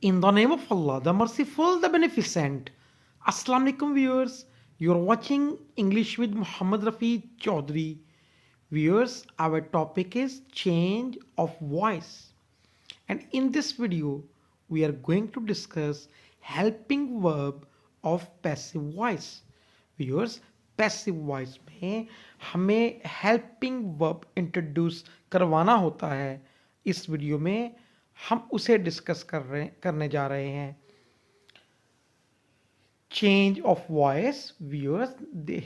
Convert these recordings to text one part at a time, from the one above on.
In the name of Allah, the merciful, the beneficent. Assalamu alaikum viewers. You're watching English with Muhammad Rafi Chaudhry. Viewers, our topic is change of voice. And in this video, we are going to discuss helping verb of passive voice. Viewers, passive voice में हमें helping verb introduce करवाना होता है। इस video में हम उसे discuss करने जा रहे हैं। Change of voice, viewers,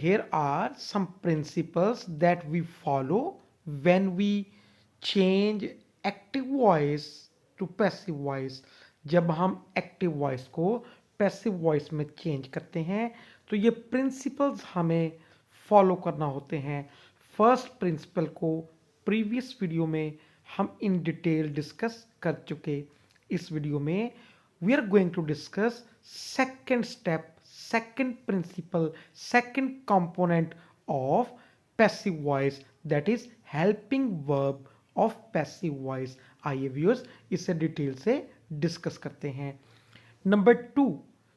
here are some principles that we follow when we change active voice to passive voice. जब हम एक्टिव वॉइस को पैसिव वॉइस में चेंज करते हैं तो ये प्रिंसिपल्स हमें फॉलो करना होते हैं। फर्स्ट प्रिंसिपल को प्रीवियस वीडियो में हम इन डिटेल डिस्कस कर चुके। इस वीडियो में we are going to discuss second step, second principle, second component of passive voice, that is helping verb of passive voice. आइए व्यूअर्स इसे डिटेल से डिस्कस करते हैं। Number 2,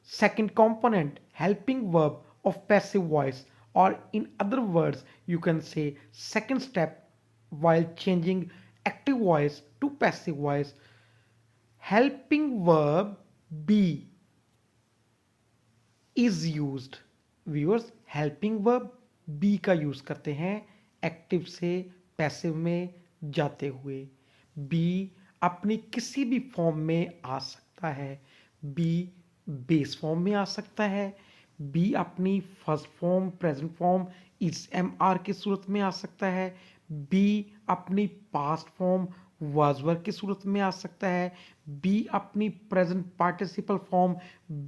second component helping verb of passive voice, or in other words you can say second step while changing active voice to passive voice. Helping verb be is used. Viewers, helping verb B का use करते हैं active से passive में जाते हुए। B अपनी किसी भी फॉर्म में आ सकता है। बी बेस फॉर्म में आ सकता है। बी अपनी first form, present form, is am are की सूरत में आ सकता है। बी अपनी पास्ट फॉर्म वाज वर्क की सूरत में आ सकता है। बी अपनी प्रेजेंट पार्टिसिपल फॉर्म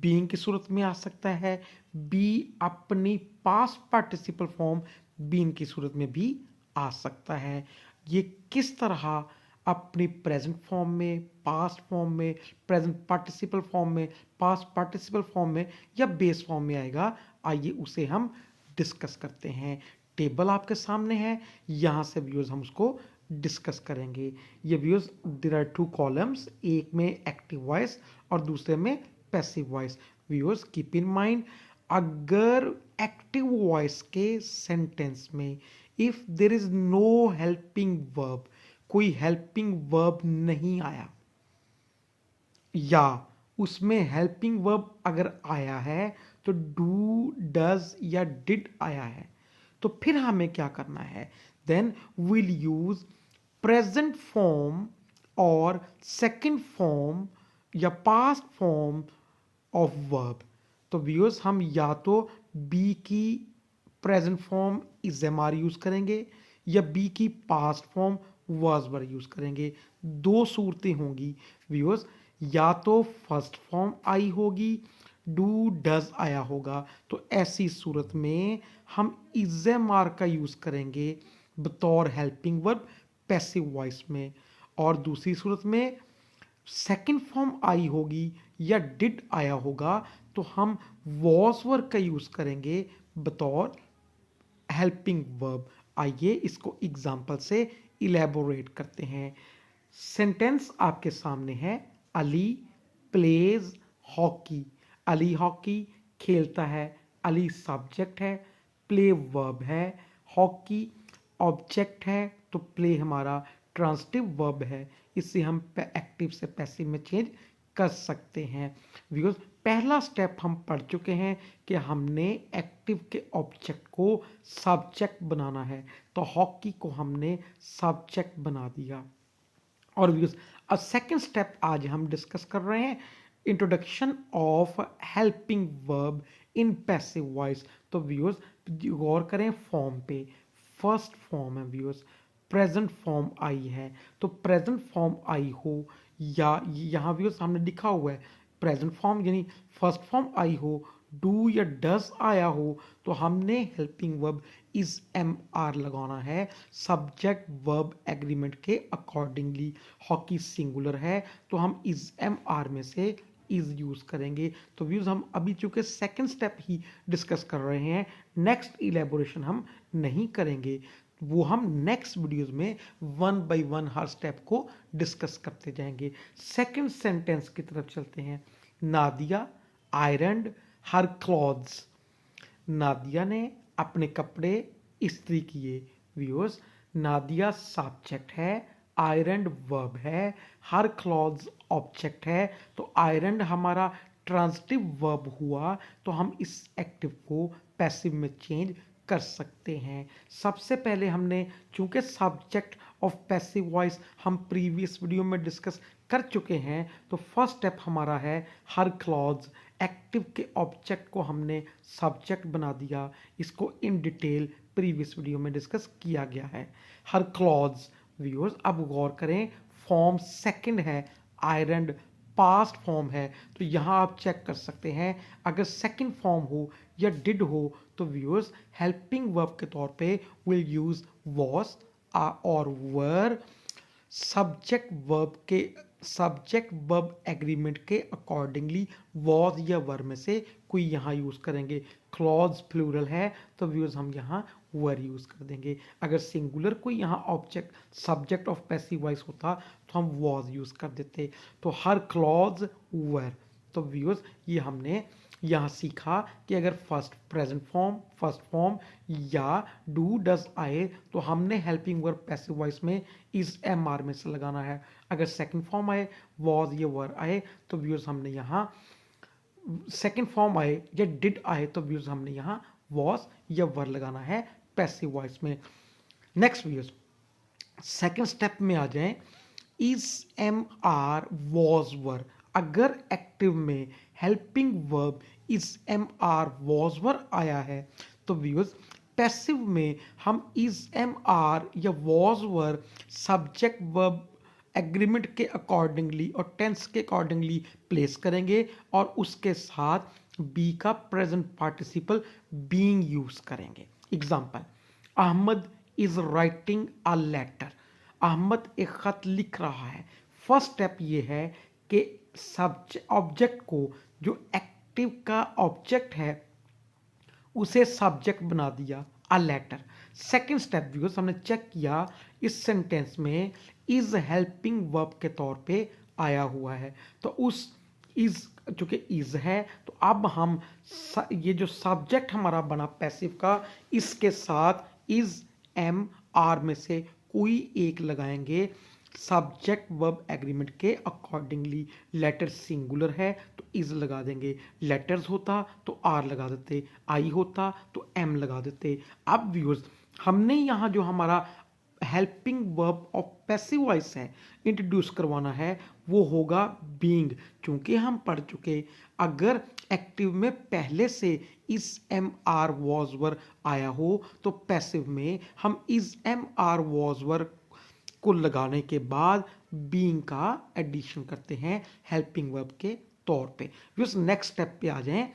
बीइंग की सूरत में आ सकता है। बी अपनी पास्ट पार्टिसिपल फॉर्म बीइंग की सूरत में भी आ सकता है। ये किस तरह अपनी प्रेजेंट फॉर्म में, पास्ट फॉर्म में, प्रेजेंट पार्टिसिपल फॉर्म में, पास्ट पार्टिसिपल फॉर्म में या बेस फॉर्म में आएगा, आइए उसे हम डिस्कस करते हैं। टेबल आपके सामने है, यहाँ से व्यूअर्स हम उसको डिस्कस करेंगे। ये व्यूअर्स देयर आर 2 कॉलम्स, एक में एक्टिव वॉइस और दूसरे में passive voice. Viewers keep in mind, अगर एक्टिव वॉइस के सेंटेंस में if there is no helping verb, कोई हेल्पिंग वर्ब नहीं आया, या उसमें हेल्पिंग वर्ब अगर आया है तो डू, डज या डिड आया है, तो फिर हमें क्या करना है? Then will use present form और सेकंड फॉर्म या पास्ट फॉर्म ऑफ वर्ब। तो व्यूअर्स, हम या तो बी की present form is am are use करेंगे या बी की past form was were use करेंगे। दो सूरतें होंगी व्यूअर्स, या तो फर्स्ट फॉर्म आई होगी, डू डज आया होगा, तो ऐसी सूरत में हम इज एम आर का यूज करेंगे बतौर हेल्पिंग वर्ब पैसिव वॉइस में। और दूसरी सूरत में सेकंड फॉर्म आई होगी या डिड आया होगा तो हम वॉज वर्ब का यूज करेंगे बतौर हेल्पिंग वर्ब। आइए इसको एग्जाम्पल से इलेबोरेट करते हैं। सेंटेंस आपके सामने है, Ali pledge hockey. Ali hockey खेलता है। अली सब्जेक्ट है, प्ले वर्ब है, हॉकी ऑब्जेक्ट है, तो प्ले हमारा ट्रांसिटिव वर्ब है। इससे हम एक्टिव से पैसिव में चेंज कर सकते हैं। व्यूअर्स, पहला स्टेप हम पढ़ चुके हैं कि हमने एक्टिव के ऑब्जेक्ट को सब्जेक्ट बनाना है, तो हॉकी को हमने सब्जेक्ट बना दिया। और व्यूअर्स, अब सेकंड स्टेप आज हम डिस्कस कर रहे हैं, introduction of helping verb in passive voice. तो व्यूअर्स गौर करें फॉर्म पे, फर्स्ट फॉर्म है व्यूअर्स, प्रेजेंट फॉर्म आई है, तो प्रेजेंट फॉर्म आई हो या यहाँ व्यूअर्स सामने लिखा हुआ है प्रेजेंट फॉर्म, यानी फर्स्ट फॉर्म आई हो, डू या डज आया हो, तो हमने helping verb is am are लगाना है सब्जेक्ट वर्ब एग्रीमेंट के अकॉर्डिंगली। हॉकी सिंगुलर है तो हम इज एम आर में से इज यूज करेंगे। तो व्यूज हम अभी चूंकि सेकंड स्टेप ही डिस्कस कर रहे हैं, नेक्स्ट इलेबोरेशन हम नहीं करेंगे। वो हम नेक्स्ट वीडियोस में वन बाय वन हर स्टेप को डिस्कस करते जाएंगे। सेकंड सेंटेंस की तरफ चलते हैं। Nadia ironed her clothes. Nadia ने अपने कपड़े इस्त्री किए। व्यूअर्स, नादिया सब्जेक्ट है, आयरन वर्ब है, हर क्लॉथ्स ऑब्जेक्ट है, तो आयरन हमारा ट्रांजिटिव वर्ब हुआ, तो हम इस एक्टिव को पैसिव में चेंज कर सकते हैं। सबसे पहले हमने, चूंकि सब्जेक्ट ऑफ पैसिव वॉइस हम प्रीवियस वीडियो में डिस्कस कर चुके हैं, तो फर्स्ट स्टेप हमारा है हर क्लॉज। एक्टिव के ऑब्जेक्ट को हमने सब्जेक्ट बना दिया, इसको इन डिटेल प्रीवियस वीडियो में डिस्कस किया गया है। हर क्लॉज। व्यूअर्स, अब गौर करें, फॉर्म सेकंड है, आयरन पास्ट फॉर्म है, तो यहां आप चेक कर सकते हैं अगर सेकंड फॉर्म हो या डिड हो तो व्यूअर्स हेल्पिंग वर्ब के तौर पे विल यूज वॉज और वर। सब्जेक्ट वर्ब एग्रीमेंट के अकॉर्डिंगली वॉज या वर में से कोई यहाँ यूज करेंगे। क्लॉज प्लूरल है तो व्यूअर्स हम यहाँ वर यूज कर देंगे। अगर सिंगुलर कोई यहाँ object subject of passive voice होता तो हम वॉज यूज कर देते। तो हर क्लॉज वर। तो व्यूअर्स, ये हमने यहाँ सीखा कि अगर फर्स्ट फॉर्म या डू डज आए तो हमने हेल्पिंग वर्ब पैसिव वॉइस में इस एम आर में से लगाना है। अगर सेकंड फॉर्म आए, वॉज या वर आए, तो व्यूअर्स हमने यहाँ सेकंड फॉर्म आए या डिड आए तो व्यूअर्स हमने यहाँ वॉज या वर लगाना है पैसिव वॉइस में। नेक्स्ट व्यूअर्स, सेकंड स्टेप में आ जाएं। Is am are was were. अगर एक्टिव में helping verb is am are was were आया है तो व्यूअर्स पैसिव में हम इज एम आर या was were subject verb agreement के अकॉर्डिंगली और टेंस के अकॉर्डिंगली प्लेस करेंगे और उसके साथ बी का प्रेजेंट पार्टिसिपल बीइंग यूज करेंगे। Example, Ahmad is writing a letter. Ahmad एक खत लिख रहा है। फर्स्ट स्टेप ये है कि ऑब्जेक्ट को, जो एक्टिव का ऑब्जेक्ट है, उसे सब्जेक्ट बना दिया, a letter. Second step viewers, हमने चेक किया इस सेंटेंस में इज हेल्पिंग वर्ब के तौर पे आया हुआ है, तो उस इज, चूंकि इज है तो अब हम ये जो सब्जेक्ट हमारा बना पैसिव का, इसके साथ इज एम आर में से कोई एक लगाएंगे सब्जेक्ट वर्ब एग्रीमेंट के अकॉर्डिंगली। लेटर सिंगुलर है तो इज लगा देंगे, लेटर्स होता तो आर लगा देते, आई होता तो एम लगा देते। अब व्यूअर्स, हमने यहाँ जो हमारा helping verb of passive voice है इंट्रोड्यूस करवाना है, वो होगा बीइंग। क्योंकि हम पढ़ चुके अगर एक्टिव में पहले से is am are was were आया हो तो पैसिव में हम is am are was were को लगाने के बाद बीइंग का एडिशन करते हैं हेल्पिंग वर्ब के तौर पे। नेक्स्ट स्टेप पे आ जाएं।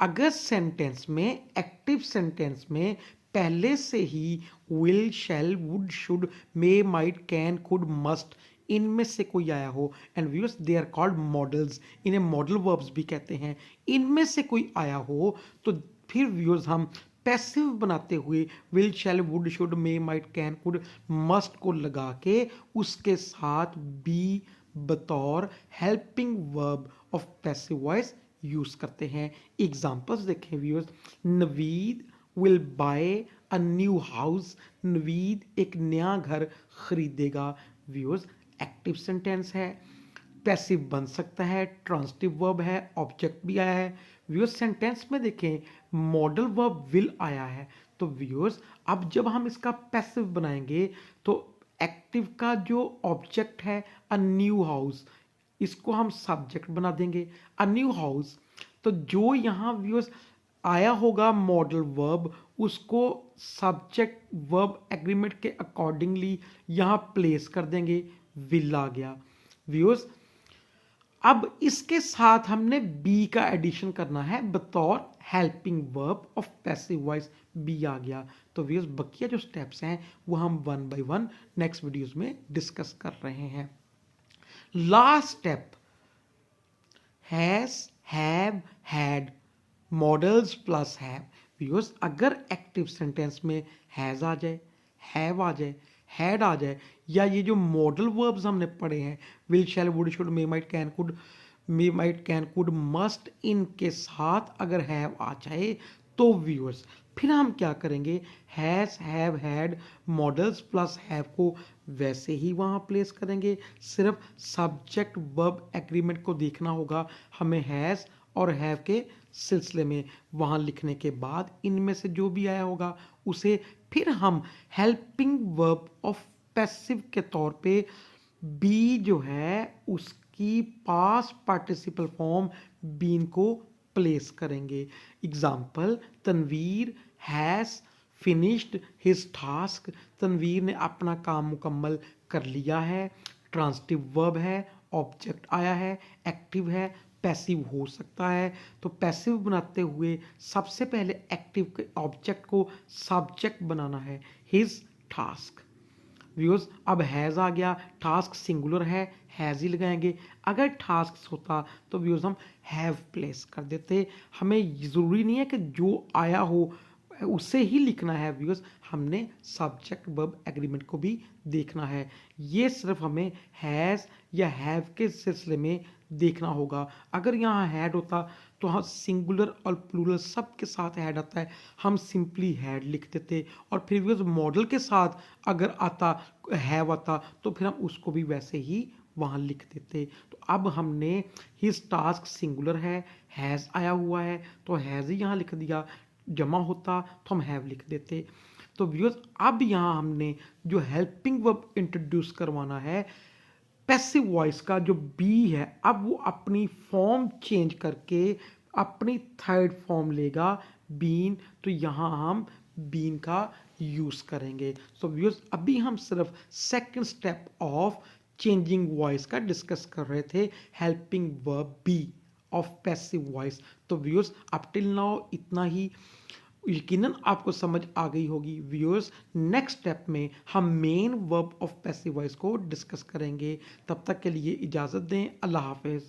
अगर सेंटेंस में, एक्टिव सेंटेंस में पहले से ही will, shall, would, should, may, might, can, could, must, इनमें से कोई आया हो, and viewers they are called models, इन्हें मॉडल वर्ब्स भी कहते हैं, इनमें से कोई आया हो तो फिर व्यूअर्स हम पैसिव बनाते हुए will, shall, would, should, may, might, can, could, must को लगा के उसके साथ बी बतौर helping verb of passive voice use करते हैं। एग्जांपल्स देखें viewers. Naveed will buy a new house. नवीद एक नया घर खरीदेगा। व्यूअर्स, एक्टिव सेंटेंस है, पैसिव बन सकता है, ट्रांजिटिव वर्ब है, ऑब्जेक्ट भी आया है। व्यूअर्स, सेंटेंस में देखें मॉडल वर्ब विल आया है, तो व्यूअर्स अब जब हम इसका पैसिव बनाएंगे तो एक्टिव का जो ऑब्जेक्ट है अ न्यू हाउस, इसको हम सब्जेक्ट बना देंगे, अ न्यू हाउस। तो जो यहाँ व्यूअर्स आया होगा मॉडल वर्ब, उसको सब्जेक्ट वर्ब एग्रीमेंट के अकॉर्डिंगली यहाँ प्लेस कर देंगे, विल आ गया। व्यूअर्स, अब इसके साथ हमने बी का एडिशन करना है बतौर helping verb of passive voice, be आ गया। तो व्यूअर्स, बकिया जो स्टेप्स हैं वो हम one by one next videos में डिस्कस कर रहे हैं। Last step, has, have, had, modals plus have. Viewers, अगर एक्टिव सेंटेंस में हैज आ जाए, हैव आ जाए, हैड आ जाए, या ये जो मॉडल वर्ब्स हमने पढ़े हैं will, shall, would, should, may, might, can, could, may, might, can, could, must, इनके साथ अगर हैव आ जाए तो व्यूअर्स फिर हम क्या करेंगे, has, have, had, modals plus have को वैसे ही वहाँ प्लेस करेंगे। सिर्फ सब्जेक्ट वर्ब एग्रीमेंट को देखना होगा हमें हैज़ और हैव के सिलसिले में। वहाँ लिखने के बाद इनमें से जो भी आया होगा उसे फिर हम हेल्पिंग वर्ब ऑफ पैसिव के तौर पे बी जो है उसकी पास्ट पार्टिसिपल फॉर्म बीन को प्लेस करेंगे। Example, Tanveer has finished his task, Tanveer ने अपना काम मुकम्मल कर लिया है। ट्रांसिटिव वर्ब है, ऑब्जेक्ट आया है, एक्टिव है, पैसिव हो सकता है। तो पैसिव बनाते हुए सबसे पहले एक्टिव के ऑब्जेक्ट को सब्जेक्ट बनाना है, हिज टास्क। व्यूअर्स अब हैज़ आ गया, टास्क सिंगुलर है, हैज़ ही लगाएंगे। अगर टास्क होता तो व्यूअर्स हम हैव प्लेस कर देते। हमें ज़रूरी नहीं है कि जो आया हो उसे ही लिखना है व्यूअर्स, हमने सब्जेक्ट वर्ब एग्रीमेंट को भी देखना है। ये सिर्फ हमें हैज़ या हैव के सिलसिले में देखना होगा। अगर यहाँ हैड होता तो हाँ सिंगुलर और प्लूरल सब के साथ हैड आता है, हम सिंपली हैड लिख देते। और फिर भी उस मॉडल के साथ अगर आता हैव आता तो फिर हम उसको भी वैसे ही वहाँ लिख देते। तो अब हमने हिज टास्क सिंगुलर है, हैज़ आया हुआ है तो हैज़ ही यहाँ लिख दिया, जमा होता तो हम हैव लिख देते। तो व्यूअर्स अब यहाँ हमने जो हेल्पिंग वर्ब इंट्रोड्यूस करवाना है पैसिव वॉइस का जो बी है, अब वो अपनी फॉर्म चेंज करके अपनी थर्ड फॉर्म लेगा बीन। तो यहाँ हम बीन का यूज़ करेंगे। सो व्यूअर्स अभी हम सिर्फ second step of changing voice का डिस्कस कर रहे थे, helping verb B of passive voice. तो व्यूअर्स अप टिल नाउ इतना ही, यकीनन आपको समझ आ गई होगी। व्यूअर्स नेक्स्ट स्टेप में हम main verb of passive voice को डिस्कस करेंगे। तब तक के लिए इजाज़त दें, अल्लाह हाफिज़।